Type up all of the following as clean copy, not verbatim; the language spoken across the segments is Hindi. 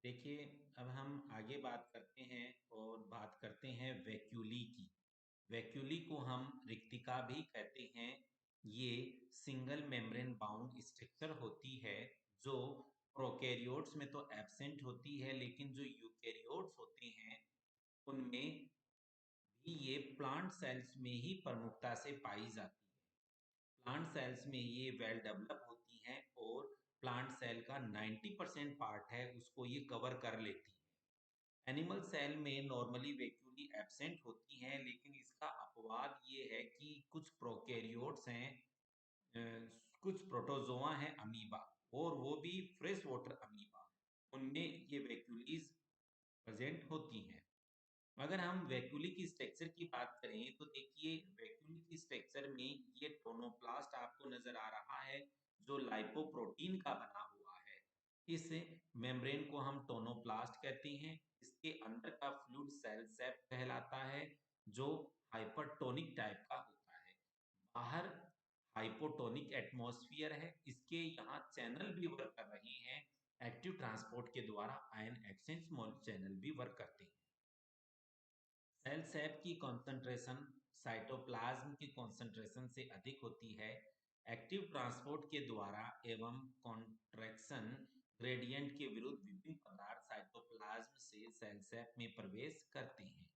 देखिए, अब हम आगे बात करते हैं और बात करते हैं वैक्यूली की। वैक्यूली को हम रिक्तिका भी कहते हैं। ये सिंगल मेम्ब्रेन बाउंड स्ट्रक्चर होती है जो प्रोकैरियोट्स में तो एब्सेंट होती है, लेकिन जो यूकेरियोट्स होते हैं उनमें भी ये प्लांट सेल्स में ही प्रमुखता से पाई जाती है। प्लांट सेल्स में ये वेल डेवलप होती हैं और प्लांट सेल का 90% पार्ट है उसको ये कवर कर लेती है। एनिमल सेल में नॉर्मली वैक्यूली एब्सेंट होती हैं, लेकिन इसका अपवाद ये है कि कुछ प्रोकैरियोट्स हैं, अ, कुछ प्रोटोजोआ हैं, अमीबा, और वो भी फ्रेश वाटर अमीबा, उनमें ये वैक्यूलीज प्रेजेंट होती हैं। अगर हम वैक्यूली की स्ट्रक्चर की बात करें तो देखिए, वैक्यूली की स्ट्रक्चर में ये टोनोप्लास्ट आपको नजर आ रहा है जो लाइपोप्रोटीन का बना हुआ है। इस मेम्ब्रेन को हम टोनोप्लास्ट कहते हैं। इसके अंदर का फ्लूइड सेल सेप कहलाता है जो हाइपरटोनिक टाइप का होता है। बाहर हाइपोटोनिक एटमॉस्फेयर है। इसके यहाँ चैनल भी वर्क कर रहे हैं। एक्टिव ट्रांसपोर्ट के द्वारा आयन एक्सचेंज चैनल भी वर्क करते हैं। सेल सैप की कॉन्सेंट्रेशन साइटोप्लाज्म की कॉन्सेंट्रेशन से अधिक होती है। एक्टिव ट्रांसपोर्ट के द्वारा एवं कॉन्ट्रैक्शन ग्रेडियंट के विरुद्ध विभिन्न पदार्थ साइटोप्लाज्म से सेल सैप में प्रवेश करते हैं।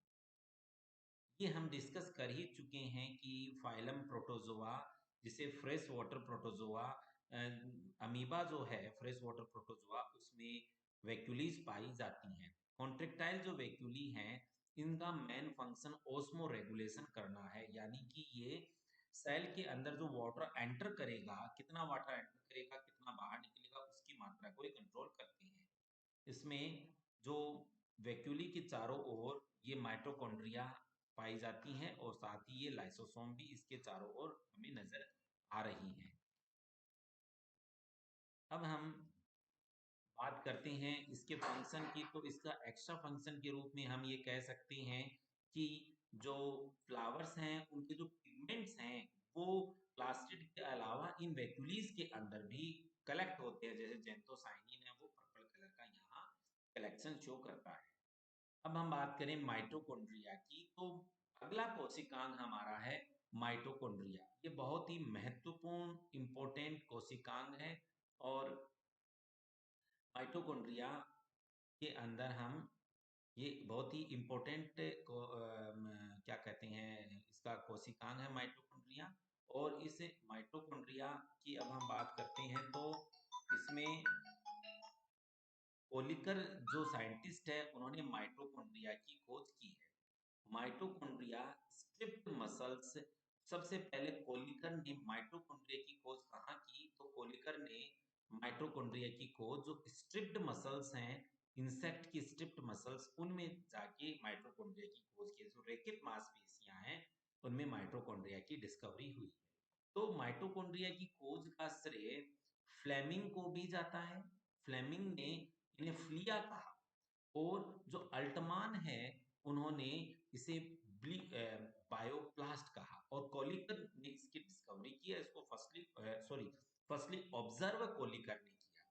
ये हम डिस्कस कर ही चुके हैं कि फाइलम प्रोटोजोआ, जिसे फ्रेश वाटर प्रोटोजोआ, अमीबा जो है फ्रेश वाटर प्रोटोजोआ, उसमें वैक्यूलीज पाई जाती हैं। कॉन्ट्रेक्टाइल जो वैक्यूली हैं, इनका मेन फंक्शन ओस्मो रेगुलेशन करना है, यानी कि ये सेल के अंदर जो वाटर एंटर करेगा, कितना वाटर एंटर करेगा, कितना बाहर निकलेगा, उसकी मात्रा को ये कंट्रोल करते हैं। इसमें जो वैक्यूली के चारों ओर ये माइटोकॉन्ड्रिया पाई जाती हैं और साथ ही ये लाइसोसोम भी इसके चारों ओर हमें नजर आ रही हैं। अब हम बात करते हैं इसके फंक्शन की, तो इसका एक्स्ट्रा फंक्शन के रूप में हम ये कह सकते हैं कि जो फ्लावर्स हैं उनके जो पिगमेंट्स हैं वो प्लास्टिड के अलावा इन वैक्यूलीज के अंदर भी कलेक्ट होते हैं। जैसे जेंथोसाइनिन है वो पर्पल कलर का यहाँ कलेक्शन शो करता है। अब हम बात करें माइटोकॉन्ड्रिया की, तो अगला कोशिकांग हमारा है माइटोकॉन्ड्रिया। ये बहुत ही महत्वपूर्ण इंपॉर्टेंट कोशिकांग है। और माइटोकॉन्ड्रिया के अंदर हम ये बहुत ही इम्पोर्टेंट को क्या कहते हैं, इसका कोशिकांग है माइटोकॉन्ड्रिया। और इस माइटोकॉन्ड्रिया की अब हम बात करते हैं तो इसमें कोलिकर जो साइंटिस्ट है उन्होंने माइटोकॉन्ड्रिया की खोज की है। माइटोकॉन्ड्रिया स्ट्रिप्ड मसल्स, सबसे पहले कोलिकर ने माइटोकॉन्ड्रिया की खोज कहाँ की, तो कोलिकर ने माइटोकॉन्ड्रिया की खोज जो स्ट्रिप्ड मसल्स हैं, इंसेक्ट की स्ट्रिप्ड मसल्स, उनमें जाके माइटोकॉन्ड्रिया की खोज की। जो रेखित मांसपेशियां हैं उनमें माइटोकॉन्ड्रिया की डिस्कवरी हुई है। तो माइटोकॉन्ड्रिया की खोज का श्रेय फ्लेमिंग को भी जाता है। फ्लेमिंग ने इन्हें फ्लिया कहा। और जो अल्टमान है उन्होंने इसे बायोप्लास्ट कहा। और कोलिकर ने इसकी डिस्कवरी किया, इसको फर्स्टली ऑब्जर्व कोलिकर ने किया।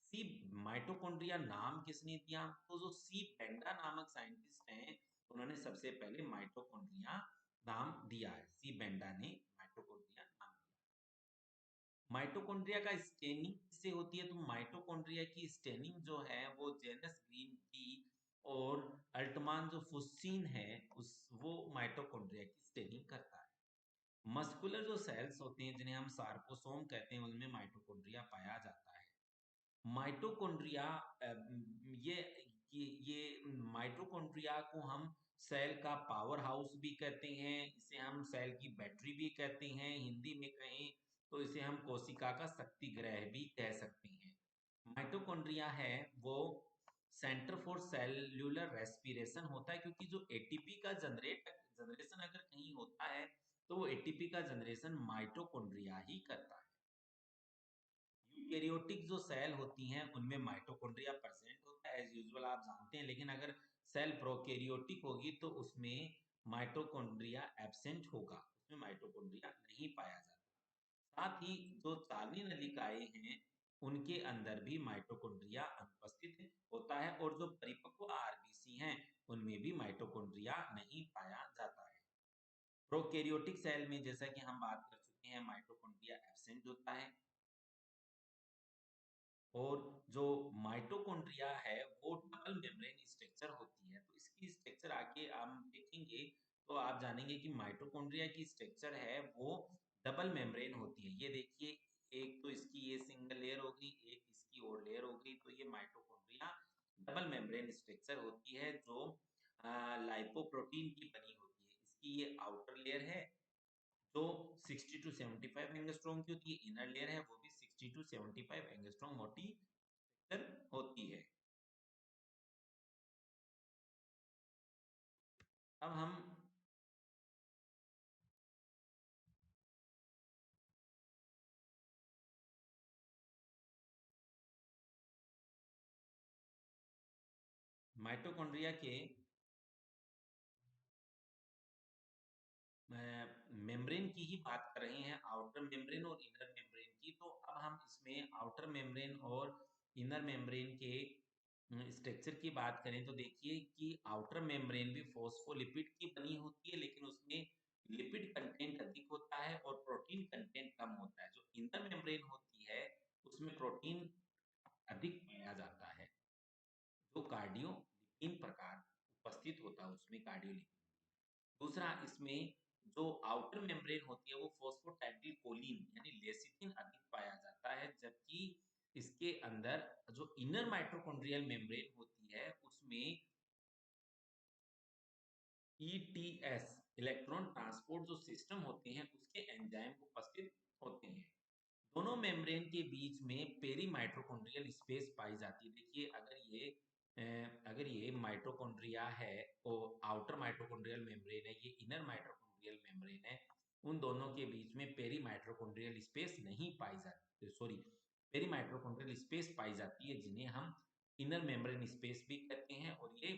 सी माइटोकॉन्ड्रिया नाम किसने दिया, तो जो सी बेंडा नामक साइंटिस्ट हैं उन्होंने सबसे पहले माइटोकॉन्ड्रिया नाम दिया है। सी बेंडा ने माइटोकॉन्ड्रिया नाम दिया। माइटोकॉन्ड्रिया का स्टेनिंग किससे होती है, तो माइटोकॉन्ड्रिया की स्टेनिंग जो है वो जेनस ग्रीन की और अल्टमान जो फुस्सीन है उस वो माइटोकॉन्ड्रिया की स्टेनिंग करता है। मस्कुलर जो सेल्स होते हैं जिन्हें हम सार्कोसोम कहते हैं, उनमें माइटोकॉन्ड्रिया पाया जाता है। माइटोकॉन्ड्रिया ये ये माइटोकॉन्ड्रिया को हम सेल का पावर हाउस भी कहते हैं, इसे हम सेल की बैटरी भी कहते हैं। हिंदी में कहें तो इसे हम कोशिका का शक्ति ग्रह भी कह सकते हैं। माइटोकॉन्ड्रिया है वो सेंटर फॉर सेल्यूलर रेस्पिरेशन होता है, क्योंकि जो एटीपी का जनरेशन अगर कहीं होता है तो वो एटीपी का जनरेशन माइटोकॉन्ड्रिया ही करता है। यूकेरियोटिक जो सेल होती हैं उनमें माइटोकॉन्ड्रिया प्रेजेंट होता है एज यूजुअल, आप जानते हैं। लेकिन अगर सेल प्रोकैरियोटिक होगी तो उसमें माइटोकॉन्ड्रिया एब्सेंट होगा, उसमें माइटोकॉन्ड्रिया नहीं पाया जाता। साथ ही जो चालनीय नलिकाएं हैं उनके अंदर भी माइटोकॉन्ड्रिया अनुपस्थित होता होता है, और जो परिपक्व आरबीसी हैं उनमें भी माइटोकॉन्ड्रिया नहीं पाया जाता है। प्रोकैरियोटिक सेल में जैसा कि हम बात कर चुके हैं, माइटोकॉन्ड्रिया एब्सेंट होता है, और जो माइटोकॉन्ड्रिया है वो डबल मेम्ब्रेन स्ट्रक्चर होती है। तो इसकी स्ट्रक्चर आगे हम देखेंगे तो आप जानेंगे कि माइटोकॉन्ड्रिया की स्ट्रक्चर है वो डबल मेम्ब्रेन होती है। ये देखिए, एक तो इसकी ये सिंगल लेयर हो गई, एक इसकी और लेयर हो गई, तो ये माइटोकॉन्ड्रिया डबल मेम्ब्रेन स्ट्रक्चर होती है जो लाइपोप्रोटीन की बनी होती है। इसकी ये आउटर लेयर है जो 60 टू 75 एंगस्ट्रॉम की होती है, इनर लेयर है वो भी 60 टू 75 एंगस्ट्रॉम मोटी होती है। अब हम माइटोकॉन्ड्रिया के मेम्ब्रेन की ही बात कर रहे हैं, आउटर मेम्ब्रेन और इनर मेम्ब्रेन की। तो अब हम इसमें आउटर मेम्ब्रेन और इनर मेम्ब्रेन के स्ट्रक्चर की बात करें तो देखिए कि आउटर मेम्ब्रेन भी फॉस्फोलिपिड की बनी होती है, लेकिन उसमें लिपिड कंटेंट अधिक होता है और प्रोटीन कंटेंट कम होता है। जो इनर मेम्ब्रेन होती है उसमें प्रोटीन अधिक पाया जाता है, जो कार्डियोलिपिन प्रकार उपस्थित होता है उसमें कार्डियोलिपिन। दूसरा, इसमें जो आउटर मेम्ब्रेन होती है वो फॉस्फोटाइडिल कोलिन यानी लेसिथिन अधिक पाया जाता है, जबकि इसके अंदर जो इनर माइटोकॉन्ड्रियल मेम्ब्रेन होती है उसमें ईटीएस इलेक्ट्रॉन ट्रांसपोर्ट जो सिस्टम होते हैं उसके एंजाइम उपस्थित होते हैं। दोनों मेम्ब्रेन के बीच में पेरी माइटोकॉन्ड्रियल स्पेस पाई जाती है। देखिए, अगर ये माइटोकॉन्ड्रिया है और आउटर माइटोकॉन्ड्रियल मेम्ब्रेन है, ये इनर माइटोकॉन्ड्रियल मेम्ब्रेन है, उन दोनों के बीच में पेरी माइटोकॉन्ड्रियल स्पेस नहीं पाई जाती, सॉरी, पेरी माइटोकॉन्ड्रियल स्पेस पाई जाती है, जिन्हें हम इनर मेम्ब्रेन स्पेस भी कहते हैं, और ये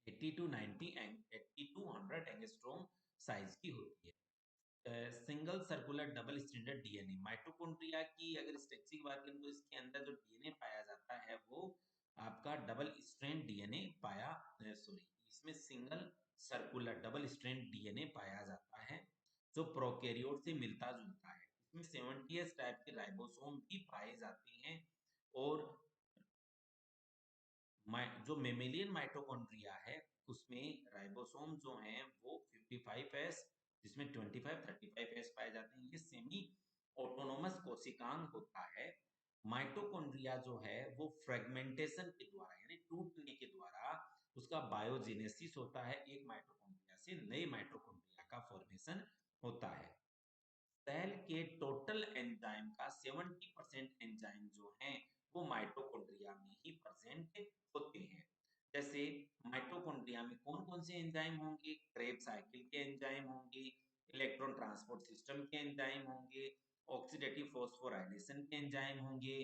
80 टू 90 80 टू 100 एंगस्ट्रॉम साइज की होती है। Single circular double stranded DNA, mitochondria की अगर स्ट्रक्चर की बात करें तो इसके अंदर जो डीएनए पाया जाता है वो आपका डबल स्ट्रैंड डीएनए पाया, सॉरी, इसमें single circular double strand DNA पाया जाता है जो प्रोकैरियोट से मिलता जुलता है। इसमें 70s टाइप के राइबोसोम भी पाए जाते हैं, और जो मेमेलियन माइटोकॉन्ड्रिया है उसमें राइबोसोम जो हैं वो 55s, जिसमें 25 35s पाए जाते हैं। ये सेमी ऑटोनोमस कोशिकांग होता है। माइटोकॉन्ड्रिया जो है वो फ्रेगमेंटेशन के द्वारा यानी टूटने के द्वारा उसका बायोजेनेसिस होता है, एक माइटोकॉन्ड्रिया से नए माइटोकॉन्ड्रिया का फॉर्मेशन होता है। सेल के टोटल एंजाइम का 70% एंजाइम जो हैं वो माइटोकॉन्ड्रिया में ही प्रेजेंट होते हैं। जैसे माइटोकॉन्ड्रिया में कौन कौन से एंजाइम होंगे? क्रेब साइकिल के एंजाइम होंगे, इलेक्ट्रॉन ट्रांसपोर्ट सिस्टम के एंजाइम होंगे, ऑक्सीडेटिव फॉस्फोराइलेशन के एंजाइम होंगे,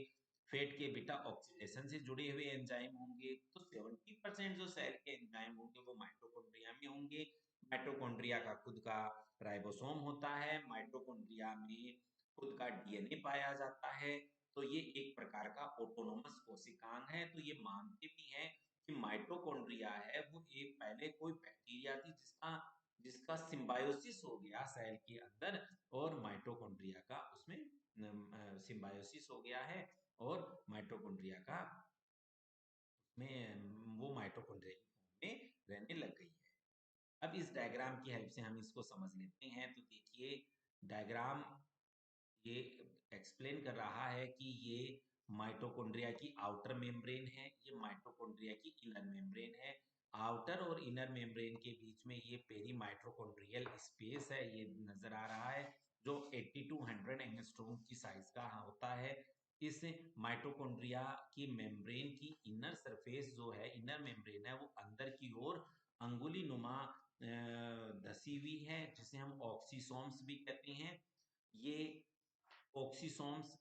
फेट के बीटा ऑक्सीडेशन से जुड़े हुए एंजाइम होंगे। तो 70% जो सेल के एंजाइम होंगे वो माइटोकॉन्ड्रिया में होंगे। माइटोकॉन्ड्रिया का खुद का राइबोसोम होता है, माइटोकॉन्ड्रिया में खुद का डीएनए पाया जाता है। तो ये एक प्रकार का ऑटोनोमस कोशिकांग है। तो ये मानते भी हैं कि माइटोकॉन्ड्रिया है वो एक पहले कोई बैक्टीरिया थी जिसका जिसका सिम्बायोसिस हो गया सेल के अंदर, और माइटोकॉन्ड्रिया का उसमें सिम्बायोसिस हो गया है, और माइटोकॉन्ड्रिया का उसमें वो माइटोकॉन्ड्रिया में रहने लग गई है। अब इस डायग्राम की हेल्प से हम इसको समझ लेते हैं। तो देखिए, डायग्राम ये एक्सप्लेन कर रहा है कि ये माइटोकॉन्ड्रिया की आउटर मेम्ब्रेन है, ये माइटोकॉन्ड्रिया की इनर मेम्ब्रेन है। आउटर और इनर मेम्ब्रेन के बीच में ये पेरी माइटोकॉन्ड्रियल स्पेस है, ये नजर आ रहा है, जो 80 टू 100 एंगस्ट्रॉम की साइज का होता है। इस माइटोकॉन्ड्रिया की मेम्ब्रेन की इनर सरफेस जो है, इनर मेम्ब्रेन है, वो अंदर की ओर अंगुली नुमा धसी हुई है, जिसे हम ऑक्सीसोम्स भी कहते हैं। ये ऑक्सीसोम्स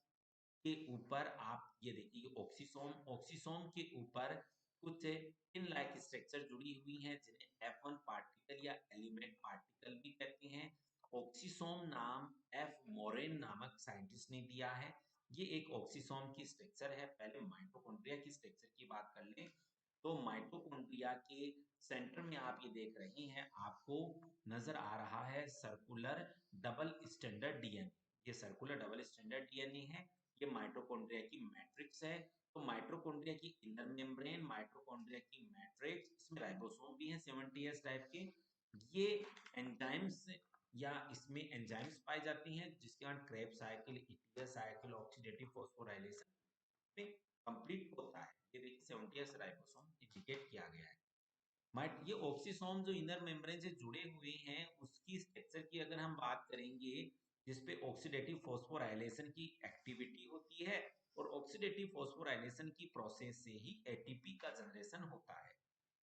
के ऊपर आप ये देखिए, ऑक्सीसोम ऑक्सीसोम के ऊपर कुछ पिन लाइक स्ट्रक्चर जुड़ी हुई हैं, जिन्हें F1 पार्टिकल या एलिमेंट पार्टिकल भी कहते हैं। ऑक्सीसोम नाम एफ मोरेन नामक साइंटिस्ट ने दिया है। ये एक ऑक्सीसोम की स्ट्रक्चर है। पहले माइटोकॉन्ड्रिया की स्ट्रक्चर की बात कर लें तो माइटोकॉन्ड्रिया के सेंटर में आप ये देख रहे हैं, आपको नजर आ रहा है सर्कुलर डबल स्टैंडर्ड डीएनए। ये सर्कुलर डबल स्टैंडर्ड डीएनए है, ये माइटोकॉन्ड्रिया की मैट्रिक्स है। तो माइटोकॉन्ड्रिया की इनर मेम्ब्रेन, माइटोकॉन्ड्रिया की मैट्रिक्स, इसमें राइबोसोम भी है 70s टाइप के। ये एंजाइम्स या इसमें एंजाइम्स पाई जाती हैं जिसके कारण क्रेब साइकिल, इटियर साइकिल, ऑक्सीडेटिव फॉस्फोराइलेशन में कंप्लीट होता है। ये देखिए 70s राइबोसोम इंडिकेट किया गया है। माइट ये ऑक्सीसोम जो इनर मेम्ब्रेन से जुड़े हुए हैं उसकी स्ट्रक्चर की अगर हम बात करेंगे, जिसपे ऑक्सीडेटिव फॉस्फोराइलेशन की एक्टिविटी होती है, और ऑक्सीडेटिव फॉस्फोराइलेशन की प्रोसेस से ही एटीपी का जनरेशन होता है।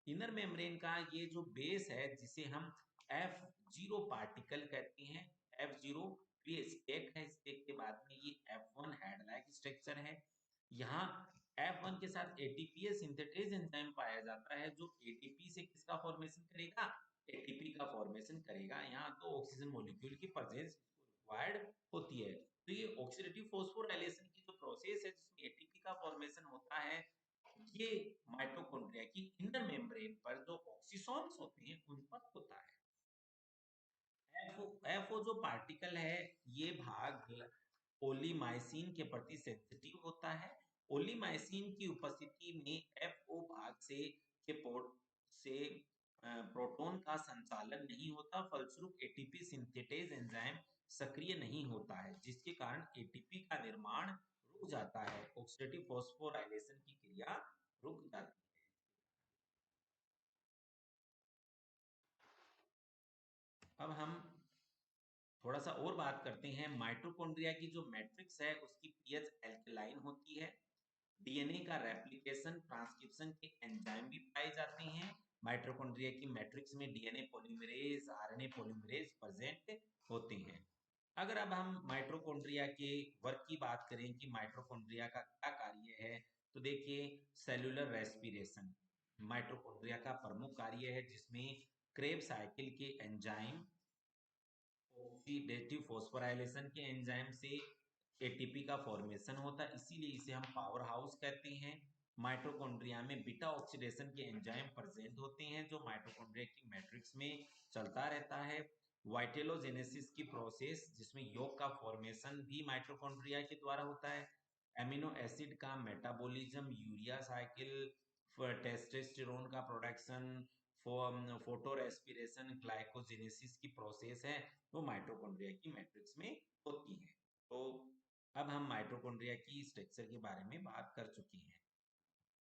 इनर मेम्ब्रेन का ये जो बेस है जिसे हम F0 पार्टिकल कहते हैं, F0 ये स्टेक है, स्टेक के बाद में ये F1 हेड लाइक स्ट्रक्चर है। यहाँ F1 के साथ एटीपी सिंथेटेज एंजाइम पाया जाता है जो एटीपी से किसका फॉर्मेशन करेगा, एटीपी का फॉर्मेशन करेगा। यहाँ तो ऑक्सीजन मॉलिक्यूल की प्रेजेंस रिक्वायर्ड होती है। तो ये ऑक्सीडेटिव फॉस्फोराइलेशन की जो प्रोसेस है जिसमें एटीपी का फॉर्मेशन होता है, ये माइटोकॉन्ड्रिया की इनर मेम्ब्रेन पर जो ऑक्सीसोम्स होते हैं उन पर होता है। एफओ जो पार्टिकल है, ये भाग ओलीमाइसिन के प्रति सेंसिटिव होता है। ओलीमाइसिन की उपस्थिति में एफओ भाग से प्रोटॉन का संचालन नहीं होता, फलस्वरूप एटीपी सिंथेटेज एंजाइम सक्रिय नहीं होता है, जिसके कारण एटीपी का निर्माण रुक जाता है, ऑक्सीडेटिव फॉस्फोराइलेशन की क्रिया रुक जाती है। अब हम थोड़ा सा और बात करते हैं। माइटोकॉन्ड्रिया की जो मैट्रिक्स है उसकी पीएच एल्कलाइन होती है। डीएनए का रेप्लिकेशन, ट्रांसक्रिप्शन के एंजाइम भी पाए जाते हैं। माइटोकॉन्ड्रिया की मैट्रिक्स में DNA polymerase, RNA polymerase present होते हैं। अगर अब हम माइटोकॉन्ड्रिया के वर्क की बात करें कि माइटोकॉन्ड्रिया का क्या कार्य है, तो देखिए सेलुलर रेस्पिरेशन माइटोकॉन्ड्रिया का प्रमुख कार्य है, जिसमें क्रेब साइकिल के एंजाइम ऑक्सीडेटिव फॉस्फोराइलेशन के एंजाइम से एटीपी का फॉर्मेशन होता है, इसीलिए इसे हम पावर हाउस कहते हैं। माइटोकॉन्ड्रिया में बीटा ऑक्सीडेशन के एंजाइम प्रेजेंट होते हैं जो माइटोकॉन्ड्रिया की मैट्रिक्स में चलता रहता है। वाइटेलोजेनेसिस की प्रोसेस जिसमें योग का फॉर्मेशन भी माइटोकॉन्ड्रिया के द्वारा होता है। एमिनो एसिड का मेटाबॉलिज्म, यूरिया साइकिल, टेस्टोस्टेरोन का प्रोडक्शन, फोटो रेस्पिरेशन, ग्लाइकोजेनेसिस की प्रोसेस है वो माइटोकॉन्ड्रिया की मैट्रिक्स में होती है। तो अब हम माइटोकॉन्ड्रिया की स्ट्रक्चर के बारे में बात कर चुके हैं।